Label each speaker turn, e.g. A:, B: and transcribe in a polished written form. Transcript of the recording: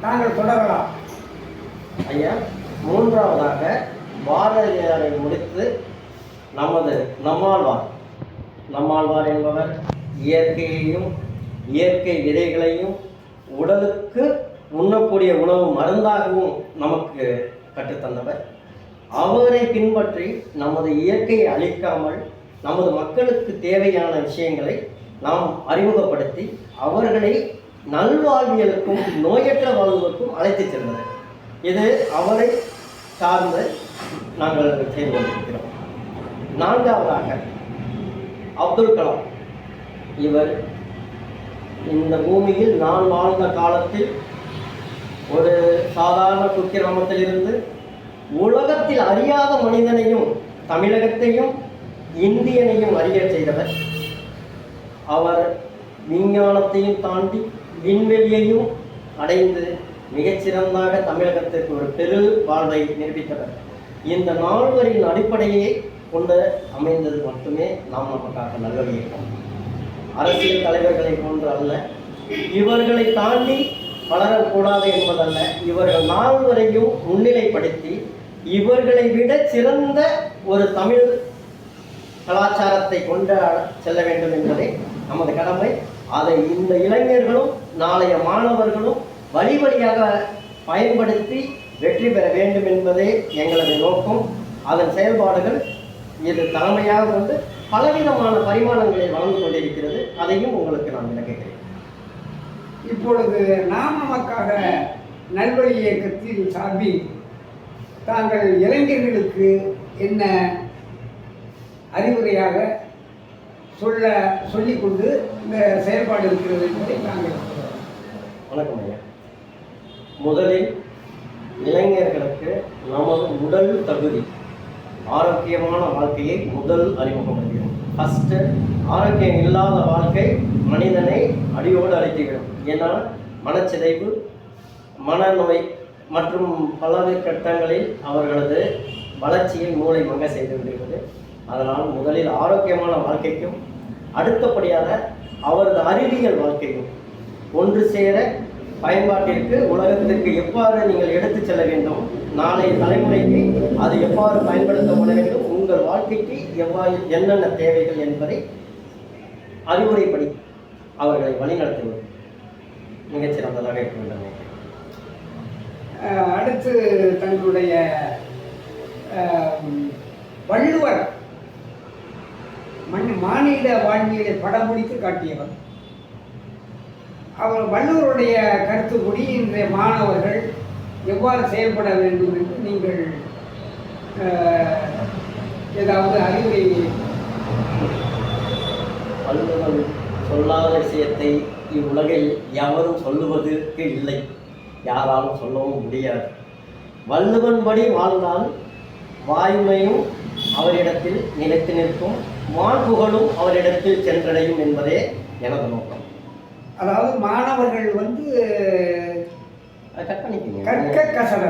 A: தாங்கள் தொடரலாம்.
B: ஐயா, மூன்றாவதாக பாரதியாரை முடித்து நம்மாழ்வார் என்பவர் இயற்கையையும் இயற்கை விதைகளையும் உடலுக்கு உண்ணக்கூடிய உணவு மருந்தாகவும் நமக்கு கற்றுத்தந்தவர். அவரை பின்பற்றி நமது இயற்கையை அழிக்காமல் நமது மக்களுக்கு தேவையான விஷயங்களை நாம் அறிமுகப்படுத்தி அவர்களை நல்வாழ்வியலுக்கும் நோயற்ற வாழ்வுக்கும் அழைத்து செல்வது. இது அவரை சார்ந்து நாங்கள் செய்து கொண்டிருக்கிறோம். நான்காவதாக அப்துல் கலாம். இவர் இந்த பூமியில் நான் வாழ்ந்த காலத்தில் ஒரு சாதாரண குக்கிராமத்தில் இருந்து உலகத்தில் அறியாத மனிதனையும் தமிழகத்தையும் இந்தியனையும் அறிய செய்தவர். அவர் விஞ்ஞானத்தையும் தாண்டி விண்வெளியையும் அடைந்து மிகச்சிறந்தாக தமிழகத்திற்கு ஒரு பெரு வாழ்வை நிரூபித்தவர். இந்த நால்வரின் அடிப்படையை கொண்டு அமைந்தது மட்டுமே நாம் நமக்காக நல்வழி இயக்கம். அரசியல் தலைவர்களை போன்று அல்ல, இவர்களை தாண்டி வளரக்கூடாது என்பதல்ல, இவர்கள் நால்வரையும் முன்னிலைப்படுத்தி இவர்களை விட சிறந்த ஒரு தமிழ் கலாச்சாரத்தை கொண்டு செல்ல வேண்டும் என்பதே நமது கடமை. அதை இந்த இளைஞர்களும் நாளைய மாணவர்களும் வழி வழியாக பயன்படுத்தி வெற்றி பெற வேண்டும் என்பதே எங்களது நோக்கம். அதன் செயல்பாடுகள் இது தலைமையாக கொண்டு பலவிதமான பரிமாணங்களை வளர்ந்து கொண்டிருக்கிறது. அதையும் உங்களுக்கு நான் விளக்குகிறேன்.
A: இப்பொழுது நாம் நமக்காக நல்வழி இயக்கத்தின் சார்பில் தாங்கள் இளைஞர்களுக்கு என்ன அறிவுரையாக சொல்லிக்கொண்டு இந்த செயல்பாடு இருக்கிறது என்பதை நாங்கள்.
B: வணக்கம் ஐயா. முதலில் இளைஞர்களுக்கு நமது உடல் தகுதி ஆரோக்கியமான வாழ்க்கையை முதல் அறிமுகப்படுகிறோம். ஃபஸ்ட்டு, ஆரோக்கியம் இல்லாத வாழ்க்கை மனிதனை அடியோடு அழைத்துவிடும். ஏன்னால் மனச்சிதைவு, மனநோய் மற்றும் பல்வேறு கட்டங்களில் அவர்களது வளர்ச்சியில் மூளை மங்க செய்து விடுகிறது. அதனால் முதலில் ஆரோக்கியமான வாழ்க்கைக்கும் அடுத்தபடியாக அவரது அறிவியல் வாழ்க்கையும் ஒன்று சேர பயன்பாட்டிற்கு உலகத்திற்கு எவ்வாறு நீங்கள் எடுத்து செல்ல வேண்டும், நாளைய தலைமுறைக்கு அது எவ்வாறு பயன்படுத்தப்பட வேண்டும், உங்கள் வாழ்க்கைக்கு எவ்வாறு என்னென்ன தேவைகள் என்பதை அறிவுரைப்படி அவர்களை வழிநடத்துவது மிகச்சிறந்ததாக இருக்க வேண்டும்.
A: அடுத்து தங்களுடைய வள்ளுவர் மானிட வாழ்வியலை படம் முடித்து காட்டியவர். அவர் வள்ளுவருடைய கருத்துப்படி இன்றைய மாணவர்கள் எவ்வாறு செயல்பட வேண்டும் என்று நீங்கள் ஏதாவது அறிவுரை?
B: வள்ளுவன் சொல்லாத விஷயத்தை இவ்வுலகில் எவரும் சொல்லுவதற்கு இல்லை, யாராலும் சொல்லவும் முடியாது. வள்ளுவன் படி வாழ்ந்தால் வாய்மையும் அவரிடத்தில் நிலைத்து நிற்கும், மாண்புகளும் அவரிடத்தில் சென்றடையும் என்பதே எனது நோக்கம்.
A: அதாவது மாணவர்கள்
B: கற்பனைக்கு
A: கற்க கசட